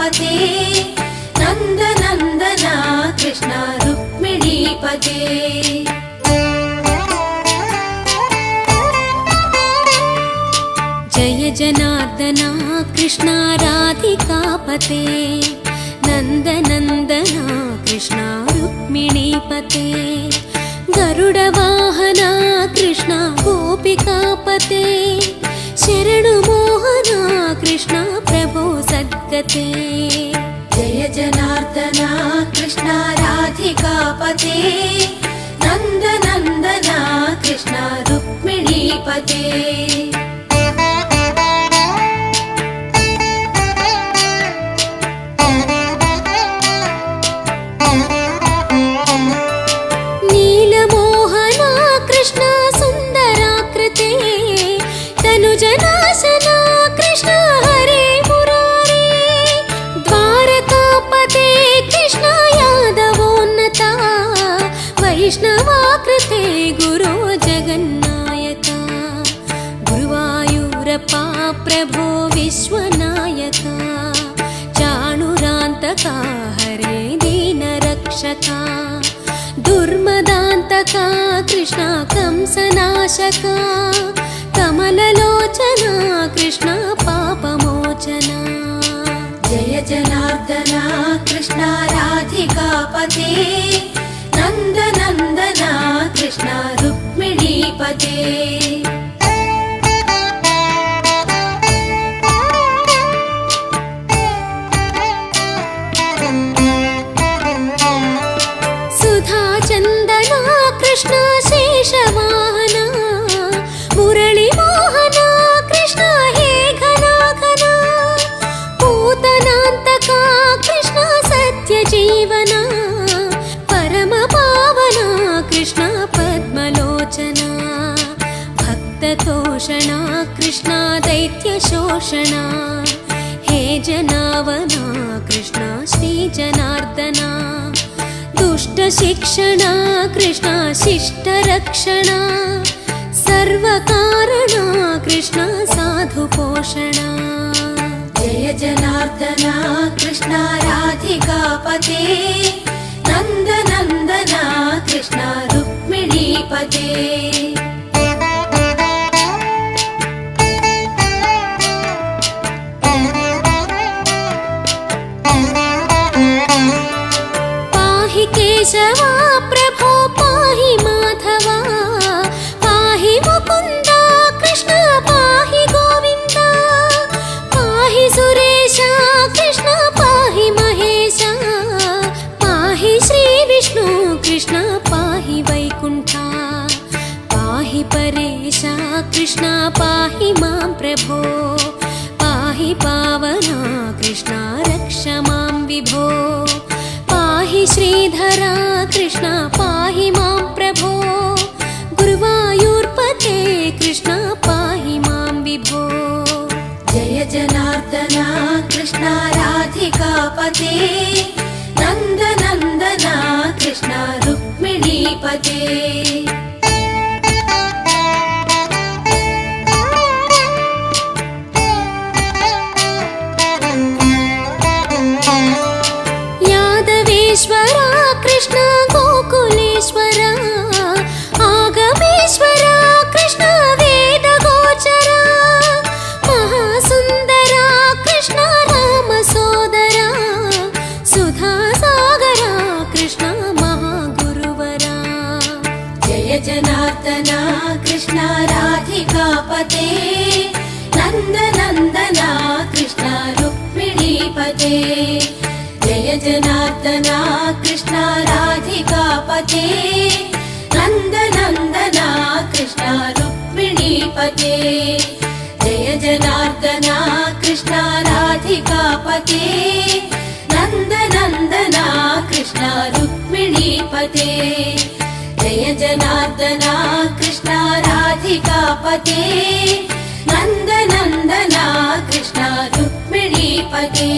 राधिकापते नन्दनन्दना कृष्ण रुक्मिणीपते। जय जनार्दना कृष्ण राधिकापते नन्दनन्दना कृष्ण रुक्मिणीपते। गरुडवाहना कृष्ण गोपिकापते शरणु मोहना कृष्ण प्रभो सद्गते। जय जनार्दना कृष्ण राधिकापते नन्दनन्दना कृष्ण रुक्मिणीपते। नीलमोहना कृष्ण सुन्दराकृते तनुजनाशना कृष्ण हरे मुरारे। द्वारकापते कृष्ण यादवोन्नता वैष्णवाकृते गुरो जगन्नायका। गुरुवायूरप्पा प्रभो विश्वनायका चाणुरान्तका हरे दीनरक्षका। दुर्मदान्तका कृष्ण कंसनाशका कमललोचना कृष्ण पापमोचना। जय जनार्दना कृष्ण राधिकापते नन्दनन्दना कृष्ण रुक्मिणीपते। सुधाचन्दना कृष्ण शेषवाहना मुरळीमोहना कृष्ण हे घना घना। पूतनान्तका कृष्ण सत्यजीवना परमपावना कृष्ण पद्मलोचना। भक्ततोषणा कृष्ण दैत्यशोषणा हे जनावना कृष्ण श्रीजनार्दना। दुष्टशिक्षणा कृष्ण शिष्टरक्षणा सर्वकारणा कृष्ण साधुपोषणा। जय जनार्दना कृष्ण राधिकापते नन्दनन्दना कृष्ण रुक्मिणीपते। केशवा प्रभो पाहि माधवा पाहि मुकुन्दा कृष्ण पाहि गोविन्दा। पाहि सुरेशा कृष्ण पाहि महेशा पाहि श्रीविष्णु कृष्ण पाहि वैकुण्ठा। पाहि परेशा कृष्ण पाहि मां प्रभो पाहि पावना कृष्ण रक्ष मां विभो। पाहि श्रीधरा कृष्ण पाहि मां प्रभो गुरुवायूर्पते कृष्ण पाहि मां विभो। जय जनार्दना कृष्ण राधिकापते नन्दनन्दना कृष्ण रुक्मिणीपते। यादवेश्वरा कृष्ण गोकुलेश्वरा आगमेश्वरा कृष्ण वेदगोचरा। महासुन्दरा कृष्ण रामसोदरा सुधासागरा कृष्ण महागुरुवरा। जय जनार्दना कृष्ण राधिकापते नन्दनन्दना कृष्ण रुक्मिणीपते। जय जनार्दना कृष्ण राधिकापते नन्दनन्दना कृष्ण रुक्मिणीपते। जय जनार्दना कृष्ण राधिकापते नन्दनन्दना कृष्ण रुक्मिणीपते। जय जनार्दना कृष्ण राधिकापते नन्दनन्दना कृष्ण रुक्मिणीपते।